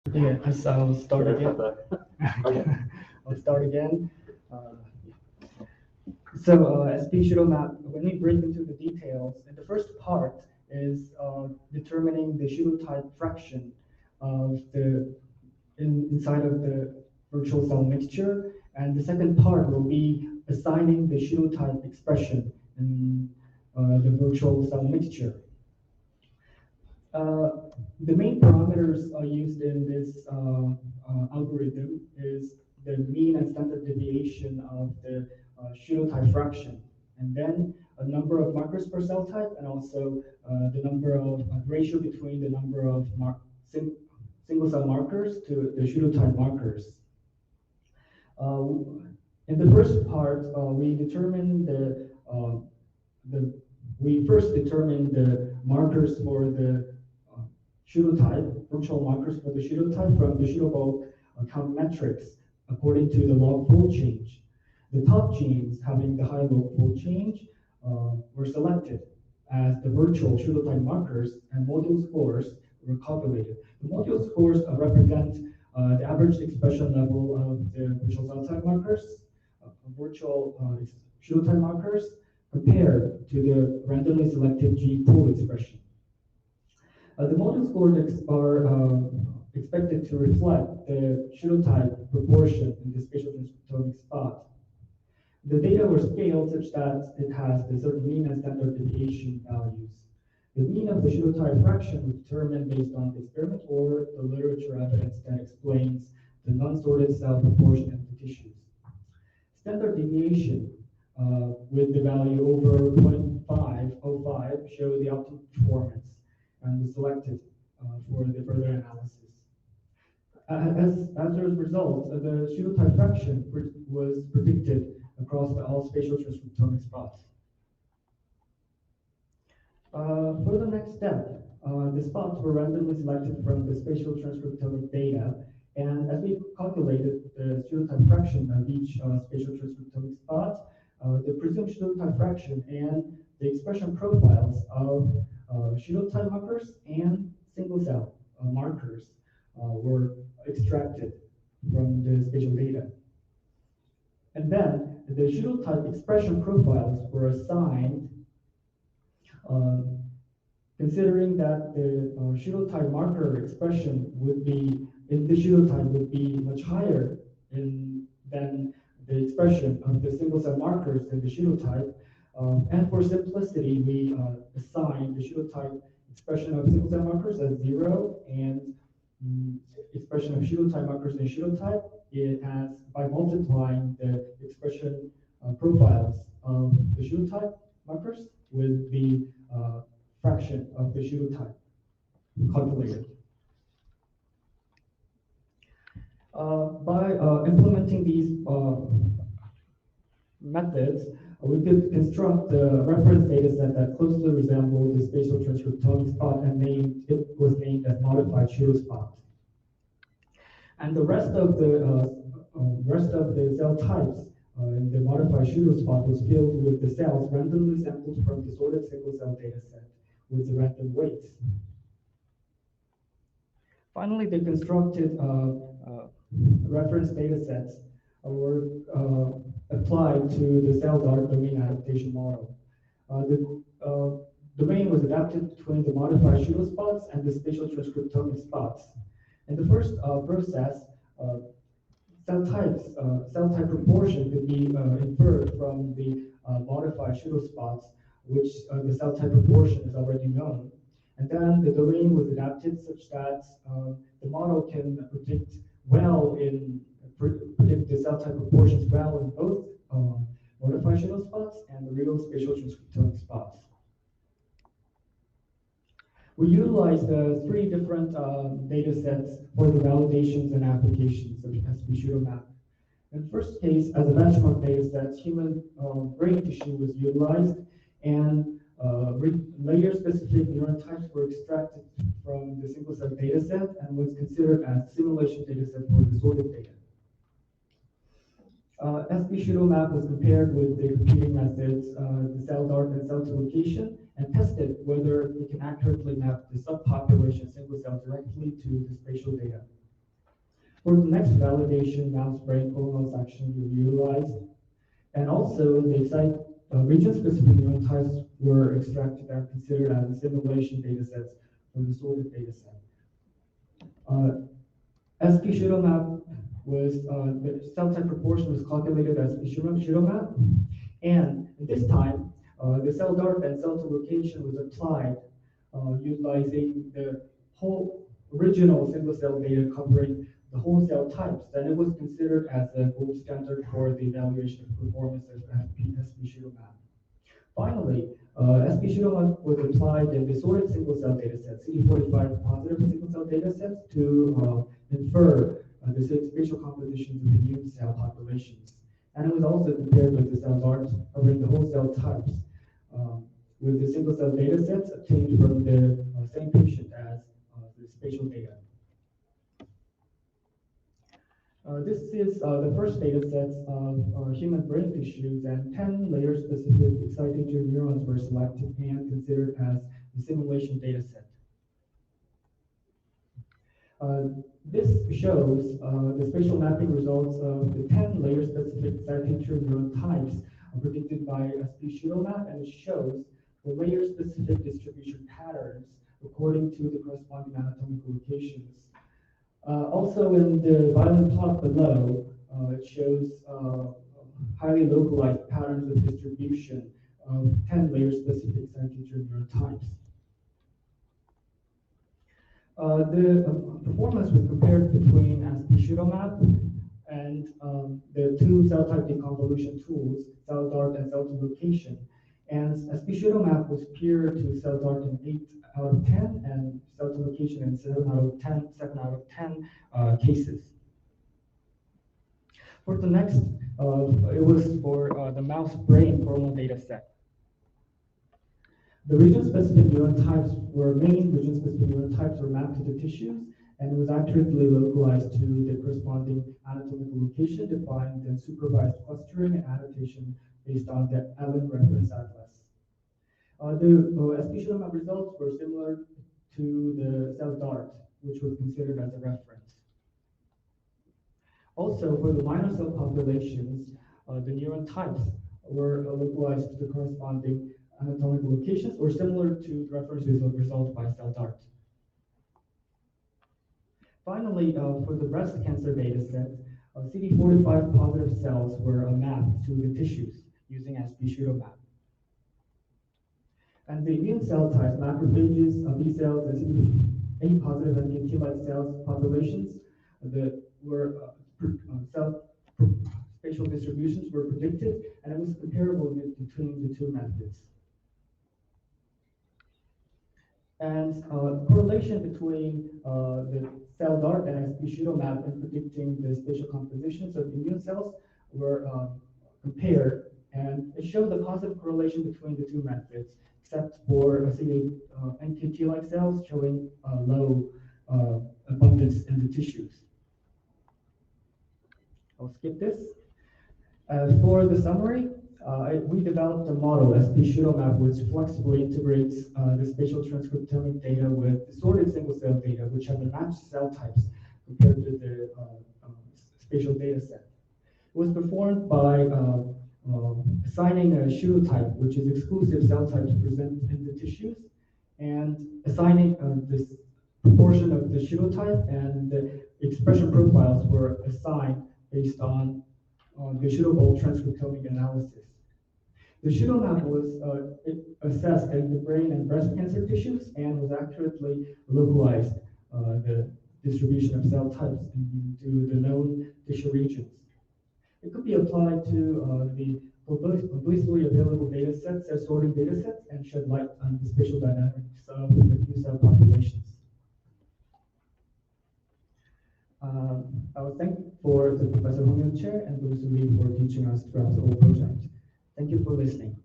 Yeah, so I'll start again. I'll start again. As spatial map, when we break into the details, and the first part is determining the pseudotype fraction of the inside of the virtual cell mixture, and the second part will be assigning the pseudotype expression in the virtual cell mixture. The main parameters used in this algorithm is the mean and standard deviation of the pseudotype fraction, and then a number of markers per cell type, and also the number of ratio between the number of single cell markers to the pseudotype markers. In the first part, we first determine the markers for the pseudotype, virtual markers for the pseudotype from the pseudobulk count metrics according to the log fold change. The top genes having the high log fold change were selected as the virtual pseudotype markers, and module scores were calculated. The module scores represent the average expression level of the virtual cell type markers, virtual pseudotype markers, compared to the randomly selected G pool expression. The module scores are expected to reflect the pseudotype proportion in the spatial transcriptomic spot. The data were scaled such that it has the certain mean and standard deviation values. The mean of the pseudotype fraction was determined based on the experiment or the literature evidence that explains the non-sorted cell proportion of the tissues. Standard deviation with the value over 0.505 show the optimal performance and was selected for the further analysis. As a result, the pseudotype fraction was predicted across all spatial transcriptomic spots. For the next step, the spots were randomly selected from the spatial transcriptomic data, and as we calculated the pseudotype fraction of each spatial transcriptomic spot, the presumed pseudotype fraction and the expression profiles of pseudotype markers and single cell markers were extracted from the spatial data. And then the pseudotype expression profiles were assigned considering that the pseudotype marker expression would be in the pseudotype would be much higher than the expression of the single cell markers in the pseudotype. And for simplicity, we assign the pseudotype expression of single cell markers as 0 and expression of pseudotype markers in pseudotype as by multiplying the expression profiles of the pseudotype markers with the fraction of the pseudotype calculated. By implementing these methods, we could construct a reference data set that closely resembled the spatial transcriptomic spot, and it was named as modified pseudospot. And the rest of the cell types in the modified pseudospot was filled with the cells randomly sampled from the sorted single cell data set with the random weights. Finally, they constructed reference data sets were applied to the cell dart domain adaptation model. The domain was adapted between the modified pseudospots and the spatial transcriptomic spots. In the first process, cell type proportion could be inferred from the modified pseudospots, which the cell type proportion is already known. And then the domain was adapted such that the model can predict the cell type proportions well in both modified pseudospots and the real spatial transcriptomic spots. We utilized 3 different data sets for the validations and applications of SPSeudomap. In the first case, as a benchmark data set, human brain tissue was utilized, and layer-specific neuron types were extracted from the single cell data set and was considered as simulation data set for the sorted data. SPSeudomap was compared with the computing methods, the cell dart and cell to location, and tested whether we can accurately map the subpopulation single cell directly to the spatial data. For the next validation, mouse brain clonal sections were utilized, and also the region-specific neuron types were extracted and considered as simulation data sets for the sorted data set. SP pseudomap was the cell type proportion was calculated as pseudomap, and this time the cell dart and cell to location was applied utilizing the whole original single cell data covering the whole cell types. Then it was considered as a gold standard for the evaluation of performance of SP pseudomap. Finally, SP pseudomap was applied in the sorted single cell data sets, CD45 positive single cell data sets, to infer the spatial compositions of immune cell populations. And it was also compared with the cell darts covering the whole cell types with the single cell data sets obtained from the same patient as the spatial data. This is the first data sets of human brain tissues, and 10 layer-specific excitatory neurons were selected and considered as the simulation data set. This shows the spatial mapping results of the 10 layer-specific excitatory neuron types predicted by SP pseudomap, and it shows the layer-specific distribution patterns according to the corresponding anatomical locations. Also in the violent plot below, it shows highly localized patterns of distribution of 10 layer-specific excitatory neuron types. The performance was compared between SP pseudomap and the two cell type deconvolution tools, cell dart and cell to location. And SP pseudomap was superior to cell dart in 8 out of 10 and cell to location in 7 out of 10 cases. For the next, it was for the mouse brain coronal data set. The region-specific neuron types were main region-specific neuron types were mapped to the tissues, and it was accurately localized to the corresponding anatomical location defined and supervised clustering and annotation based on the Allen reference atlas. The SP pseudomap results were similar to the cell dart, which was considered as a reference. Also, for the minor cell populations, the neuron types were localized to the corresponding anatomical locations or similar to the reference results by cell dart. Finally, for the breast cancer data set, CD45 positive cells were mapped to the tissues using SP pseudomap. And the immune cell types, macrophages, B cells, and CD8 positive and T like cells populations that were spatial distributions were predicted, and it was comparable between the two methods. And correlation between the cell dart and SP pseudomap in predicting the spatial compositions of immune cells were compared, and it showed the positive correlation between the two methods, except for CD8 NKT-like cells showing low abundance in the tissues. I'll skip this. For the summary, we developed a model, SP pseudomap, which flexibly integrates the spatial transcriptomic data with the sorted single cell data, which have the matched cell types compared to the spatial data set. It was performed by assigning a pseudotype, which is exclusive cell types present in the tissues, and assigning this proportion of the pseudotype, and the expression profiles were assigned based on the pseudobulk transcriptomic analysis. The pseudomap was assessed in the brain and breast cancer tissues and was accurately localized the distribution of cell types into the known tissue regions. It could be applied to the publicly available data sets as sorting data sets and shed light on the spatial dynamics of the few cell populations. I would thank for the Professor Hong Yun Chair and Louis Lee for teaching us throughout the whole project. Thank you for listening.